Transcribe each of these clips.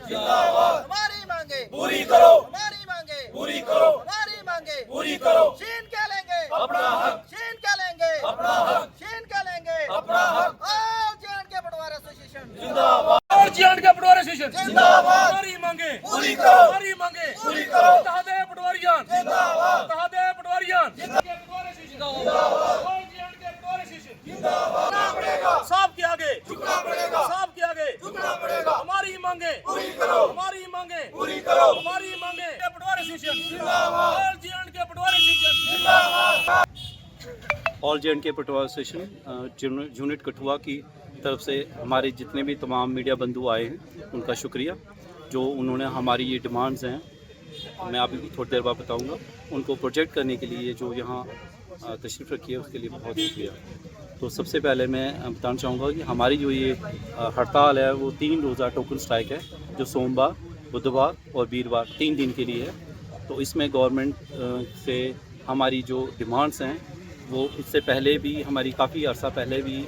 जिंदाबाद। हमारी मांगे पूरी करो, हमारी मांगे पूरी करो, हमारी मांगे पूरी करो। छीन के लेंगे अपना हक, छीन के लेंगे अपना हक, छीन के लेंगे अपना हक। ऑल जे&के पटवार एसोसिएशन जिंदाबाद। और जे&के पटवारी एसोसिएशन जिंदाबाद। हमारी मांगे पूरी करो, हमारी मांगे पूरी करो। इत्तेहादे पटवारियान जिंदाबाद। इत्तेहादे पटवारियान जे&के पटवारी एसोसिएशन और जे&के पटवारी एसोसिएशन झुकना पड़ेगा, सबके आगे झुकना पड़ेगा, सबके आगे झुकना पड़ेगा। हमारी मांगे पूरी करो, हमारी मांगे पूरी करो। हमारी मांगे पटवारी एसोसिएशन जिंदाबाद। और जे&के पटवारी एसोसिएशन जिंदाबाद। ऑल जे&के पटवार एसोसिएशन यूनिट कठुआ की तरफ से हमारे जितने भी तमाम मीडिया बंधु आए हैं उनका शुक्रिया। जो उन्होंने हमारी ये डिमांड्स हैं, मैं अभी थोड़ी देर बाद बताऊंगा, उनको प्रोजेक्ट करने के लिए जो यहाँ तशरीफ़ रखी है उसके लिए बहुत शुक्रिया। तो सबसे पहले मैं बताना चाहूँगा कि हमारी जो ये हड़ताल है वो 3 रोज़ा टोकन स्ट्राइक है, जो सोमवार, बुधवार और वीरवार 3 दिन के लिए है। तो इसमें गवर्नमेंट से हमारी जो डिमांड्स हैं वो इससे पहले भी हमारी काफ़ी अर्सा पहले भी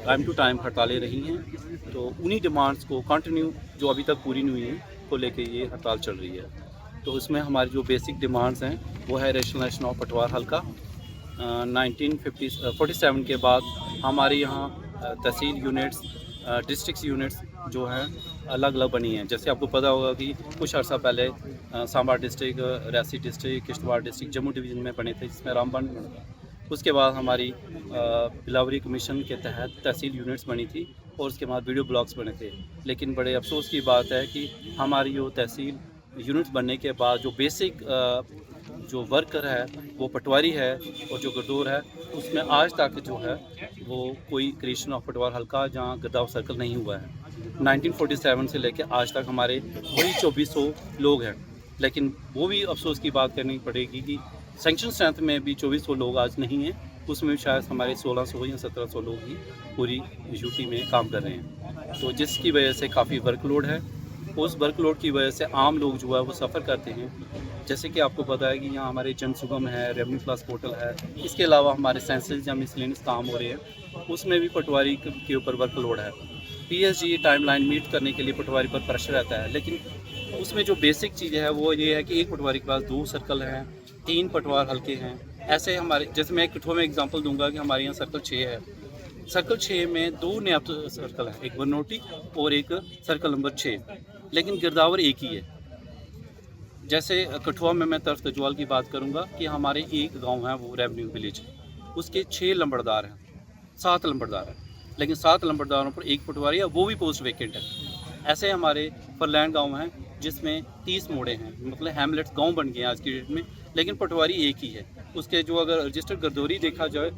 टाइम टू टाइम हड़तालें रही हैं। तो उन्हीं डिमांड्स को कंटिन्यू जो अभी तक पूरी नहीं हुई हैं को लेके ये हड़ताल चल रही है। तो उसमें हमारी जो बेसिक डिमांड्स हैं वो है रेशनलाइजेशन ऑफ पटवार हल्का। 1947 के बाद हमारे यहाँ तहसील यूनिट्स, डिस्ट्रिक्ट यूनिट्स जो हैं अलग अलग बनी हैं। जैसे आपको पता होगा कि कुछ अर्सा पहले Samba district, Reasi district, Kishtwar district Jammu division में बने थे, जिसमें रामबन बना था। उसके बाद हमारी बिलावरी कमीशन के तहत तहसील यूनिट्स बनी थी और उसके बाद वीडियो ब्लॉक्स बने थे। लेकिन बड़े अफसोस की बात है कि हमारी जो तहसील यूनिट्स बनने के बाद जो बेसिक जो वर्कर है वो पटवारी है और जो गरदौर है उसमें आज तक जो है वो कोई क्रिएशन ऑफ पटवार हल्का जहाँ गरदौर सर्कल नहीं हुआ है। 1947 से लेकर आज तक हमारे वही 2400 लोग हैं। लेकिन वो भी अफसोस की बात करनी पड़ेगी कि सेंक्शन स्ट्रेंथ में भी 2400 लोग आज नहीं हैं, उसमें शायद हमारे 1600 या 1700 लोग ही पूरी यूटी में काम कर रहे हैं। तो जिसकी वजह से काफ़ी वर्कलोड है। उस वर्कलोड की वजह से आम लोग जो है वो सफ़र करते हैं। जैसे कि आपको पता है कि यहाँ हमारे जन सुगम है, रेवेन्यू प्लस पोर्टल है, इसके अलावा हमारे सेंसस या मिसलेनियस काम हो रहे हैं, उसमें भी पटवारी के ऊपर वर्कलोड है। PSG टाइमलाइन मीट करने के लिए पटवारी पर प्रेशर रहता है। लेकिन उसमें जो बेसिक चीज़ है वो ये है कि एक पटवारी के पास 2 सर्कल हैं, 3 पटवार हल्के हैं। ऐसे हमारे, जैसे मैं कठुआ में एग्जांपल दूंगा कि हमारे यहाँ सर्कल 6 है। सर्कल 6 में 2 नायब सर्कल है, एक बनोटी और एक सर्कल नंबर 6, लेकिन गिरदावर एक ही है। जैसे कठुआ में मैं तरफ तजवाल की बात करूंगा कि हमारे एक गांव है वो रेवेन्यू विलेज, उसके 6 लंबड़दार हैं, 7 लंबड़दार हैं, लेकिन 7 लंबड़दारों पर एक पटवारी है, वो भी पोस्ट वेकेंट है। ऐसे हमारे फरलैंड गांव हैं जिसमें 30 मोड़े हैं, मतलब हैमलेट्स गांव बन गए हैं आज की डेट में, लेकिन पटवारी एक ही है। उसके जो अगर रजिस्टर्ड गर्दौरी देखा जाए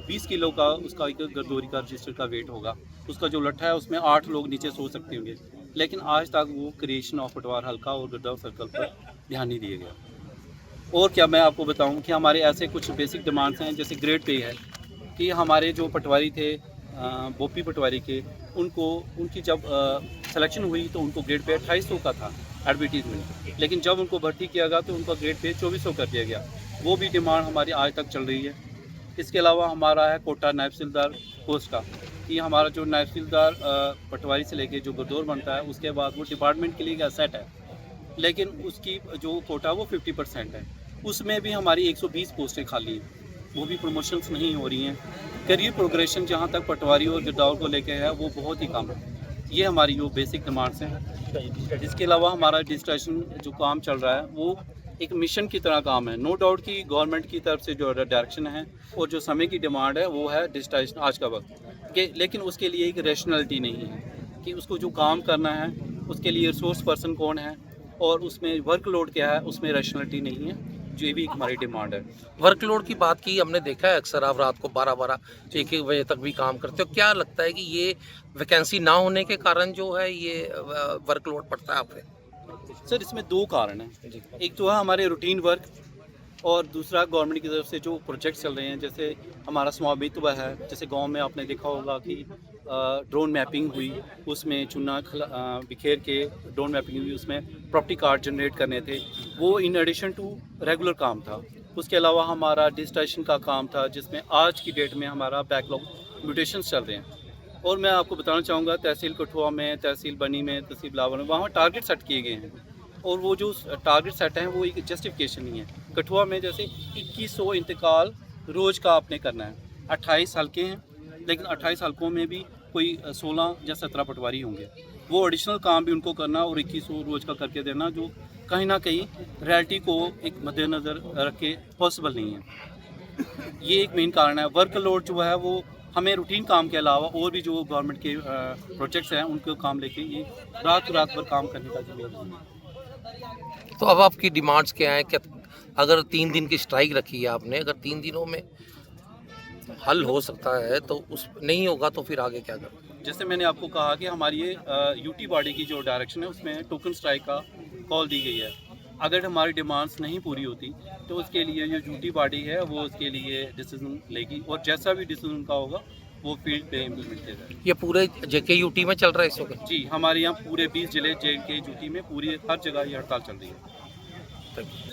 20 किलो का उसका एक गर्दौरी का रजिस्टर का वेट होगा। उसका जो लट्ठा है उसमें 8 लोग नीचे सो सकते होंगे। लेकिन आज तक वो क्रिएशन ऑफ पटवार हल्का और गिरदावर सर्कल पर ध्यान नहीं दिया गया। और क्या मैं आपको बताऊं कि हमारे ऐसे कुछ बेसिक डिमांड्स हैं, जैसे ग्रेड पे है कि हमारे जो पटवारी थे बोपी पटवारी के, उनकी जब सिलेक्शन हुई तो उनको ग्रेड पे 2800 का था एडवर्टीजमेंट, लेकिन जब उनको भर्ती किया गया तो उनका ग्रेड पे 2400 कर दिया गया। वो भी डिमांड हमारी आज तक चल रही है। इसके अलावा हमारा है कोटा नायब तहसीलदार पोस्ट का, कि हमारा जो नायब तहसीलदार पटवारी से लेके जो गरदौर बनता है उसके बाद वो डिपार्टमेंट के लिए एक एसेट है, लेकिन उसकी जो कोटा वो 50% है। उसमें भी हमारी 120 पोस्टें खाली हैं, वो भी प्रमोशंस नहीं हो रही हैं। करियर प्रोग्रेशन जहाँ तक पटवारी और गिरदावर को लेके है वो बहुत ही कम है। ये हमारी जो बेसिक डिमांड्स हैं। इसके अलावा हमारा डिजिटाइजेशन जो काम चल रहा है वो एक मिशन की तरह काम है। नो डाउट कि गवर्नमेंट की तरफ से जो डायरेक्शन है और जो समय की डिमांड है वो है डिजिटाइजेशन आज का वक्त के, लेकिन उसके लिए एक रैशनैलिटी नहीं है कि उसको जो काम करना है उसके लिए रिसोर्स पर्सन कौन है और उसमें वर्कलोड क्या है, उसमें रैशनैलिटी नहीं है। जो ये भी हमारी डिमांड है। वर्कलोड की बात की हमने देखा है, अक्सर आप रात को 12-12 1-1 बजे तक भी काम करते हो। क्या लगता है कि ये वैकेंसी ना होने के कारण जो है ये वर्कलोड पड़ता है आप पे? सर इसमें 2 कारण हैं। एक तो है हमारे रूटीन वर्क और दूसरा गवर्नमेंट की तरफ से जो प्रोजेक्ट चल रहे हैं। जैसे हमारा स्वामित्व है, जैसे गांव में आपने देखा होगा कि ड्रोन मैपिंग हुई, उसमें चुना बिखेर के ड्रोन मैपिंग हुई, उसमें प्रॉपर्टी कार्ड जनरेट करने थे, वो इन एडिशन टू रेगुलर काम था। उसके अलावा हमारा डिजिटाइजेशन का काम था जिसमें आज की डेट में हमारा बैकलॉग म्यूटेशंस चल रहे हैं। और मैं आपको बताना चाहूँगा तहसील कठुआ में, तहसील बनी में, तहसील बिलावर में वहाँ टारगेट सेट किए गए हैं और वो जो टारगेट सेट हैं वो एक जस्टिफिकेशन नहीं है। कठुआ में जैसे 2100 इंतकाल रोज़ का आपने करना है, 28 हल्के हैं लेकिन 28 हल्कों में भी कोई 16 या 17 पटवारी होंगे, वो एडिशनल काम भी उनको करना और 2100 रोज़ का करके देना जो कहीं ना कहीं रियलिटी को एक मद्देनज़र रख के पॉसिबल नहीं है। ये एक मेन कारण है। वर्कलोड जो है वो हमें रूटीन काम के अलावा और भी जो गवर्नमेंट के प्रोजेक्ट्स हैं उनको काम लेके ये रात भर काम करने का ज़रूरत है। तो अब आपकी डिमांड्स क्या हैं? क्या अगर 3 दिन की स्ट्राइक रखी है आपने, अगर 3 दिनों में हल हो सकता है तो उस नहीं होगा तो फिर आगे क्या करें? जैसे मैंने आपको कहा कि हमारी ये यूटी बॉडी की जो डायरेक्शन है उसमें टोकन स्ट्राइक का कॉल दी गई है। अगर हमारी डिमांड्स नहीं पूरी होती तो उसके लिए जो यूटी बॉडी है वो उसके लिए डिसीजन लेगी और जैसा भी डिसीजन उनका होगा वो फील्ड पे इम्प्लीमेंट किया जाएगा। ये पूरे जेके यूटी में चल रहा है इस वक्त? जी, हमारे यहाँ पूरे 20 जिले जेके यूटी में पूरी हर जगह ये हड़ताल चल रही है। Thank you.